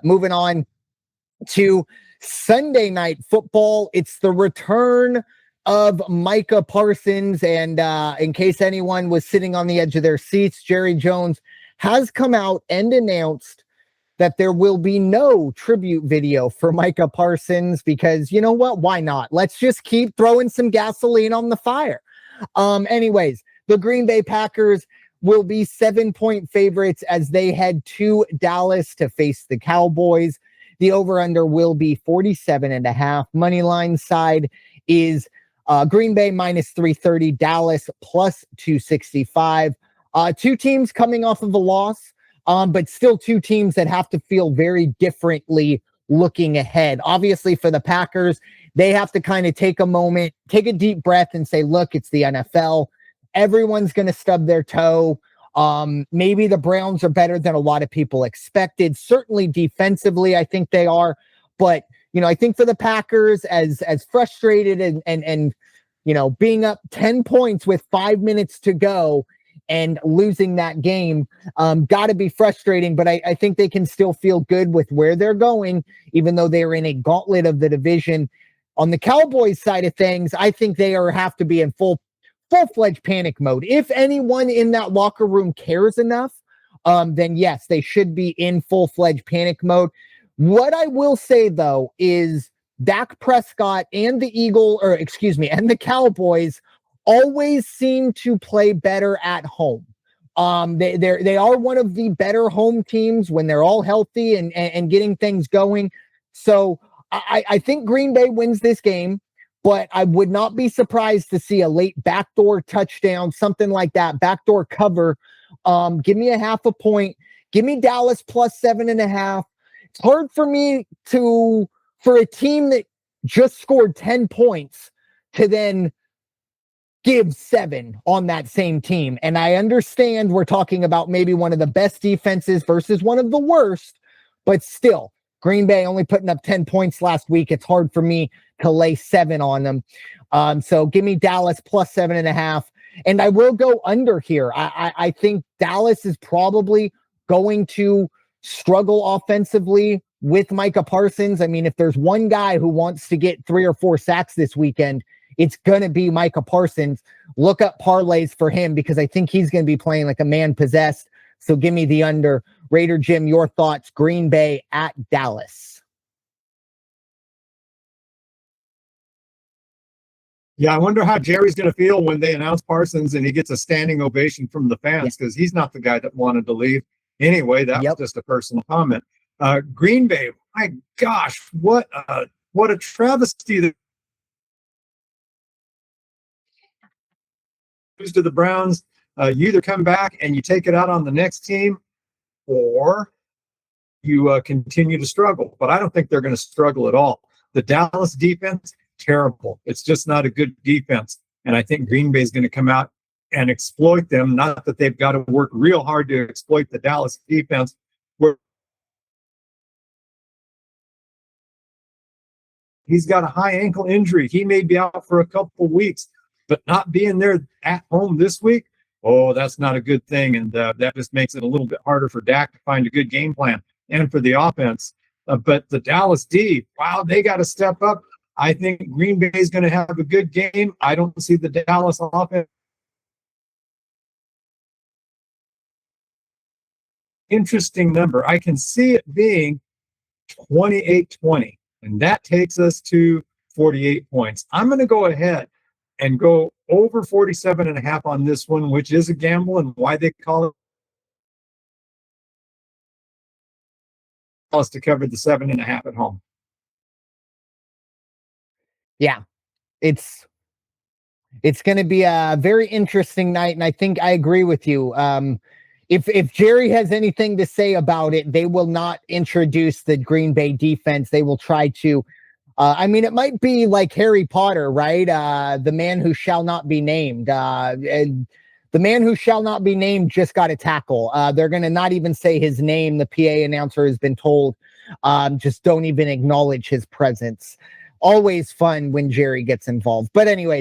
Moving on to Sunday Night Football. It's the return of Micah Parsons. And in case anyone was sitting on the edge of their seats, Jerry Jones has come out and announced that there will be no tribute video for Micah Parsons because, you know what? Why not? Let's just keep throwing some gasoline on the fire. Anyways, the Green Bay Packers will be 7-point favorites as they head to Dallas to face the Cowboys. The over-under will be 47.5. Money line side is Green Bay minus 330, Dallas plus 265. Two teams coming off of a loss, but still two teams that have to feel very differently looking ahead. Obviously, for the Packers, they have to kind of take a moment, take a deep breath and say, look, it's the NFL. Everyone's going to stub their toe. Maybe the Browns are better than a lot of people expected. Certainly defensively, I think they are. But, you know, I think for the Packers, as frustrated and you know, being up 10 points with 5 minutes to go and losing that game, got to be frustrating. But I think they can still feel good with where they're going, even though they're in a gauntlet of the division. On the Cowboys side of things, I think they have to be in full-fledged panic mode. If anyone in that locker room cares enough, then yes, they should be in full-fledged panic mode. What I will say, though, is Dak Prescott and the Cowboys always seem to play better at home. They are one of the better home teams when they're all healthy and getting things going. So I think Green Bay wins this game, but I would not be surprised to see a late backdoor touchdown, something like that, backdoor cover. Give me 0.5 point. Give me Dallas plus 7.5. It's hard for me for a team that just scored 10 points to then give 7 on that same team. And I understand we're talking about maybe one of the best defenses versus one of the worst, but still, Green Bay only putting up 10 points last week. It's hard for me to lay 7 on them. So give me Dallas plus 7.5. And I will go under here. I think Dallas is probably going to struggle offensively with Micah Parsons. I mean, if there's one guy who wants to get 3 or 4 sacks this weekend, it's going to be Micah Parsons. Look up parlays for him because I think he's going to be playing like a man possessed. So give me the under. Raider Jim, your thoughts, Green Bay at Dallas. Yeah, I wonder how Jerry's going to feel when they announce Parsons and he gets a standing ovation from the fans because he's not the guy that wanted to leave. Anyway, that was just a personal comment. Green Bay, my gosh, what a travesty. To the Browns, you either come back and you take it out on the next team or you continue to struggle. But I don't think they're going to struggle at all. The Dallas defense, terrible. It's just not a good defense. And I think Green Bay is going to come out and exploit them. Not that they've got to work real hard to exploit the Dallas defense. He's got a high ankle injury. He may be out for a couple of weeks, but not being there at home this week, oh, that's not a good thing. And that just makes it a little bit harder for Dak to find a good game plan and for the offense. But the Dallas D, wow, they got to step up. I think Green Bay is going to have a good game. I don't see the Dallas offense. Interesting number. I can see it being 28-20, and that takes us to 48 points. I'm going to go ahead and go over 47.5 on this one, which is a gamble, and why they call it us to cover the 7.5 at home. Yeah, it's going to be a very interesting night, and I think I agree with you. If Jerry has anything to say about it, they will not introduce the Green Bay defense. They will try to. I mean, it might be like Harry Potter, right? The man who shall not be named. The man who shall not be named just got a tackle. They're going to not even say his name. The PA announcer has been told, just don't even acknowledge his presence. Always fun when Jerry gets involved. But anyways.